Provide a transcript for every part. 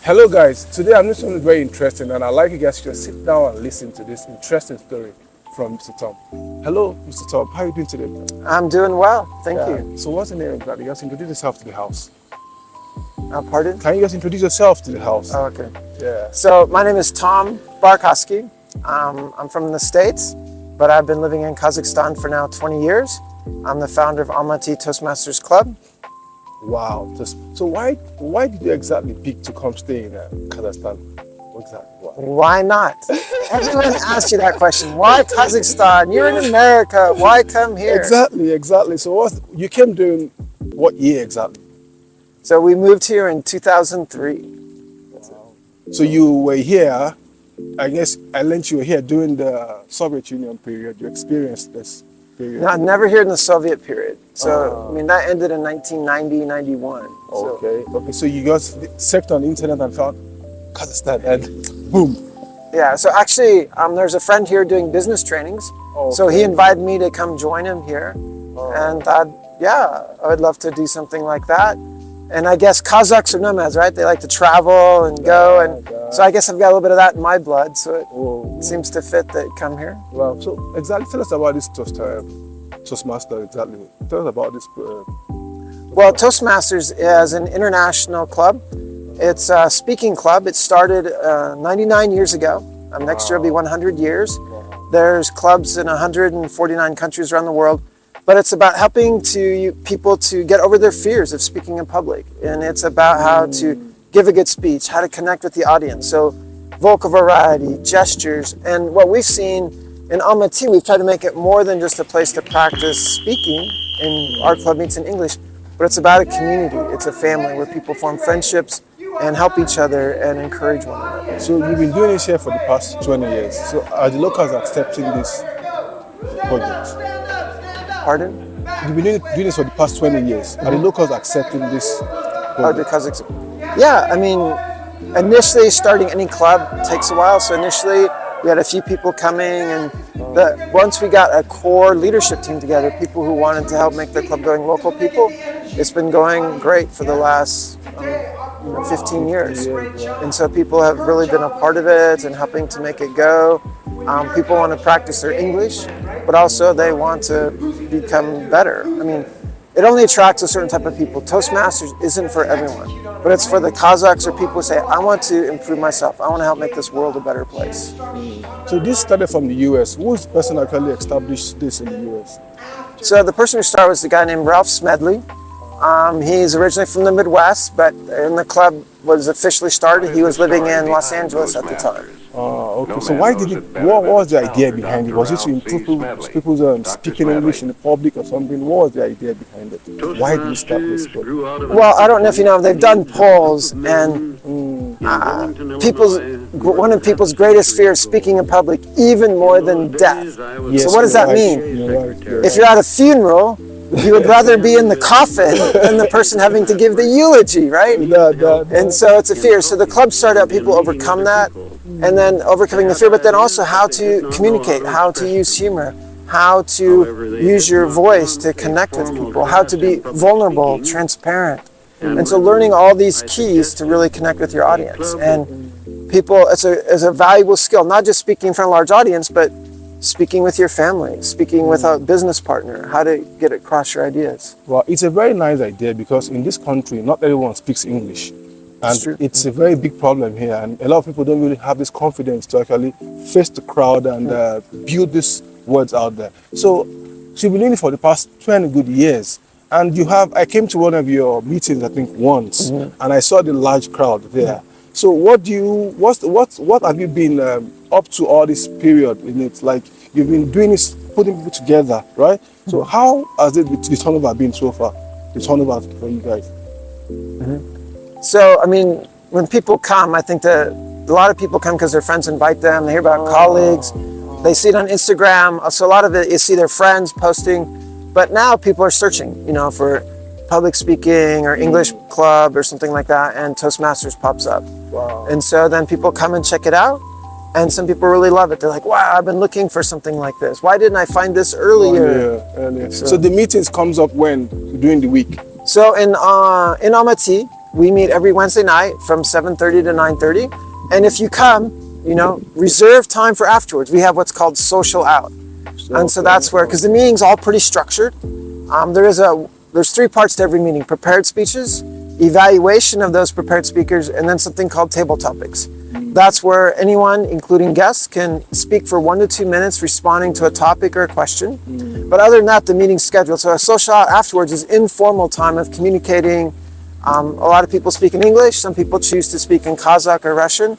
Hello guys, today I'm doing something very interesting and I'd like you guys to just sit down and listen to this interesting story from Mr. Tom. Hello Mr. Tom, how are you doing today? I'm doing well, thank you. So what's the name of that? You guys introduce yourself to the house. Pardon? Can you guys introduce yourself to the house? Oh, okay. Yeah. So my name is Tom Barkowski. I'm from the States, but I've been living in Kazakhstan for now 20 years. I'm the founder of Almaty Toastmasters Club. Wow. So why did you exactly pick to come stay in Kazakhstan? Exactly. Why not? Everyone asks you that question. Why Kazakhstan? You're in America. Why come here? Exactly. So you came during what year exactly? So we moved here in 2003. Wow. So you were here, I guess I learned you were here during the Soviet Union period. You experienced this period. No, never here in the Soviet period. So, I mean, that ended in 1990, 91. Okay. So you guys searched on the internet and found Kazakhstan and boom. Yeah, so actually, there's a friend here doing business trainings. So he invited me to come join him here. And thought, yeah, I would love to do something like that. And I guess Kazakhs are nomads, right? They like to travel and go. And so I guess I've got a little bit of that in my blood. So it seems to fit that come here. Wow. So exactly, tell us about this Toastmaster, exactly. Tell us about this. Well, Toastmasters is an international club. It's a speaking club. It started 99 years ago. Next year will be 100 years. There's clubs in 149 countries around the world. But it's about helping people to get over their fears of speaking in public. And it's about how to give a good speech, how to connect with the audience. So vocal variety, gestures. And what we've seen in Almaty, we've tried to make it more than just a place to practice speaking. And our club meets in English. But it's about a community. It's a family where people form friendships and help each other and encourage one another. So you've been doing this here for the past 20 years. So are the locals accepting this project? Pardon? You've been doing this for the past 20 years. Are the locals accepting this project? Yeah, I mean, initially starting any club takes a while. So initially we had a few people coming, and once we got a core leadership team together, people who wanted to help make the club going, local people, it's been going great for the last 15 years. And so people have really been a part of it and helping to make it go. People want to practice their English, but also they want to become better. I mean, it only attracts a certain type of people. Toastmasters isn't for everyone, but it's for the Kazakhs or people who say, I want to improve myself. I want to help make this world a better place. So this started from the US. Who is the person that actually established this in the US? So the person who started was a guy named Ralph Smedley. He's originally from the Midwest, but when the club was officially started, he was living in Los Angeles at the time. Okay. So what was the idea behind it? Was it to improve people's speaking English in the public or something? What was the idea behind it? Why did you start this book? Well, I don't know if you know, they've done polls, and one of people's greatest fears is speaking in public, even more than death. Yes, so what does that mean? If you're at a funeral, you would rather be in the coffin than the person having to give the eulogy, right? And so it's a fear. So the club started out, people overcome that, and then overcoming the fear, but then also how to communicate, how to use humor, how to use your voice to connect with people, how to be vulnerable, transparent. And so learning all these keys to really connect with your audience. And people, it's a valuable skill, not just speaking in front of a large audience, but speaking with your family, speaking with a business partner, how to get across your ideas. Well, it's a very nice idea because in this country, not everyone speaks English. And it's a very big problem here. And a lot of people don't really have this confidence to actually face the crowd and build these words out there. So you've been doing it for the past 20 good years. And I came to one of your meetings, I think once, and I saw the large crowd there. So what have you been up to all this period in it? Like you've been doing this, putting people together, right? So how has the turnover been so far? The turnover for you guys? So, I mean, when people come, I think that a lot of people come because their friends invite them. They hear about colleagues. They see it on Instagram. So a lot of it, you see their friends posting. But now people are searching, for public speaking or English club or something like that, and Toastmasters pops up. Wow. And so then people come and check it out, and some people really love it. They're like, wow, I've been looking for something like this. Why didn't I find this earlier? Earlier. So the meetings comes up when? During the week? So in Almaty, We meet every Wednesday night from 7:30 to 9:30. And if you come, reserve time for afterwards. We have what's called social out. And so that's where, because the meeting's all pretty structured. There's 3 parts to every meeting: prepared speeches, evaluation of those prepared speakers, and then something called table topics. That's where anyone, including guests, can speak for 1 to 2 minutes responding to a topic or a question. But other than that, the meeting's scheduled. So a social out afterwards is informal time of communicating. A lot of people speak in English. Some people choose to speak in Kazakh or Russian,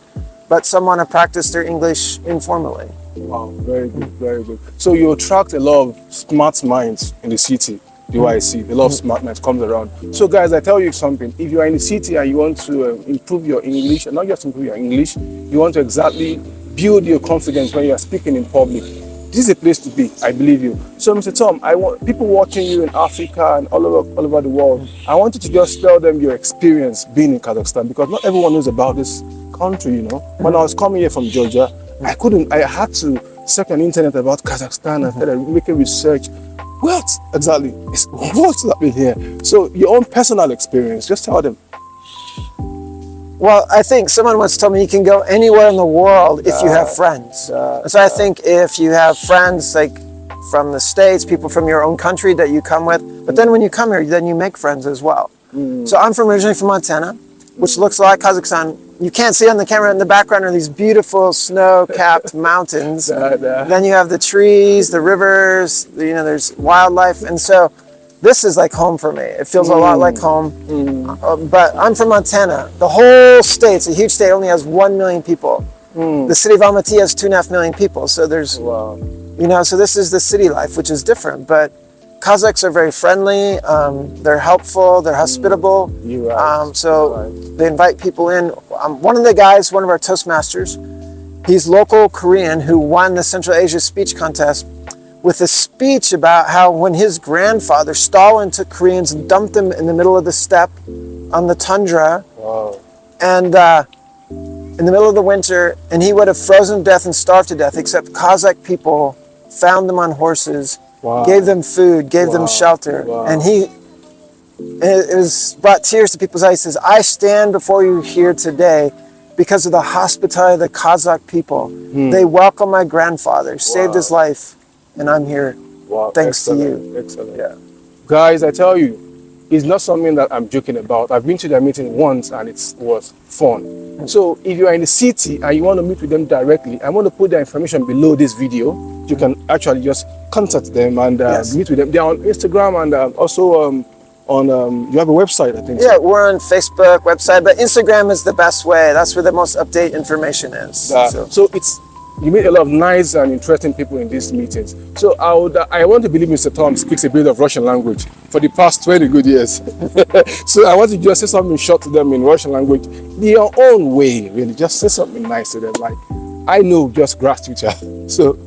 but some want to practice their English informally. Wow, very good, very good. So you attract a lot of smart minds in the city. The way I see a lot of smart minds comes around. So guys, I tell you something. If you are in the city and you want to improve your English, and not just improve your English, you want to exactly build your confidence when you are speaking in public, this is a place to be, I believe you. So Mr. Tom, I want people watching you in Africa and all over the world, I want you to just tell them your experience being in Kazakhstan, because not everyone knows about this country, When I was coming here from Georgia, I had to search on the internet about Kazakhstan and started making research. What's happening here? So your own personal experience, just tell them. Well, I think someone once told me you can go anywhere in the world if you have friends. And so I think if you have friends like from the States, people from your own country that you come with, but then when you come here, then you make friends as well. So I'm originally from Montana, which looks like Kazakhstan. You can't see on the camera, in the background are these beautiful snow-capped mountains. Then you have the trees, the rivers, there's wildlife. And so this is like home for me. It feels a lot like home. But I'm from Montana. The whole state's a huge state, only has 1 million people. The city of Almaty has 2.5 million people. So there's, so this is the city life, which is different. But Kazakhs are very friendly, they're helpful, they're hospitable, they invite people in. One of the guys, one of our Toastmasters, he's local Korean who won the Central Asia speech contest with a speech about how when his grandfather, Stalin, took Koreans and dumped them in the middle of the steppe on the tundra, and in the middle of the winter, and he would have frozen to death and starved to death, except Kazakh people found them on horses, gave them food, gave them shelter. And it was brought tears to people's eyes. He says, I stand before you here today because of the hospitality of the Kazakh people. They welcomed my grandfather, saved his life, and I'm here thanks to you. Excellent. Yeah. Guys, I tell you, it's not something that I'm joking about. I've been to their meeting once and it was fun. So if you are in the city and you want to meet with them directly, I want to put their information below this video. You can actually just contact them and meet with them. They're on Instagram and also you have a website, I think. Yeah, we're on Facebook, website, but Instagram is the best way. That's where the most update information is. So you meet a lot of nice and interesting people in these meetings. So I want to believe Mr. Tom speaks a bit of Russian language for the past 20 good years. So I want to just say something short to them in Russian language, your own way, really. Just say something nice to them. Like, I know, just gracias. So.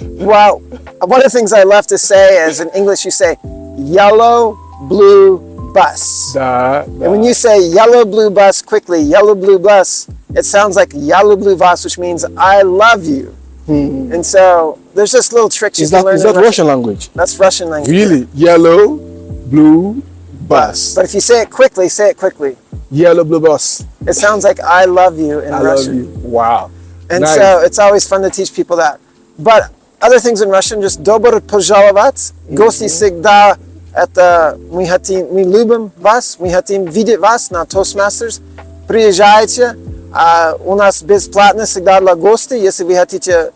Well, one of the things I love to say is in English, you say yellow, blue, bus. And when you say yellow, blue bus quickly, yellow, blue bus, it sounds like yellow, blue bus, which means I love you. And so there's just little tricks you can learn. Is that Russian language? That's Russian language. Really? Yellow, blue, bus. But if you say it quickly, say it quickly. Yellow, blue bus. It sounds like I love you in Russian. Love you. Wow. And so it's always fun to teach people that. But other things in Russian, just добро пожаловать, гости всегда это мы любим вас, мы хотим видеть вас на Toastmasters. Приезжайте, у нас бесплатно всегда для гостей, если вы хотите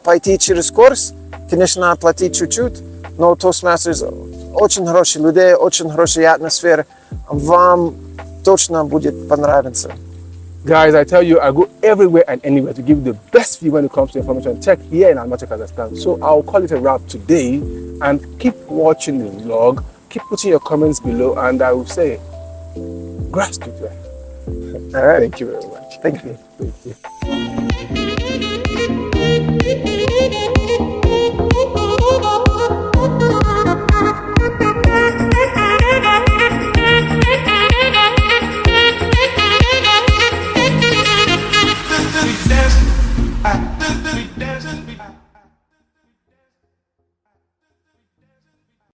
пойти через курс, конечно, надо платить чуть-чуть, но Toastmasters очень хорошие люди, очень хорошая атмосфера, вам точно будет понравиться. Guys, I tell you, I go everywhere and anywhere to give you the best view when it comes to information tech here in Almaty, Kazakhstan. So I'll call it a wrap today and keep watching the vlog, keep putting your comments below, and I will say, gratitude. All right. Thank you very much. Thank you. Thank you.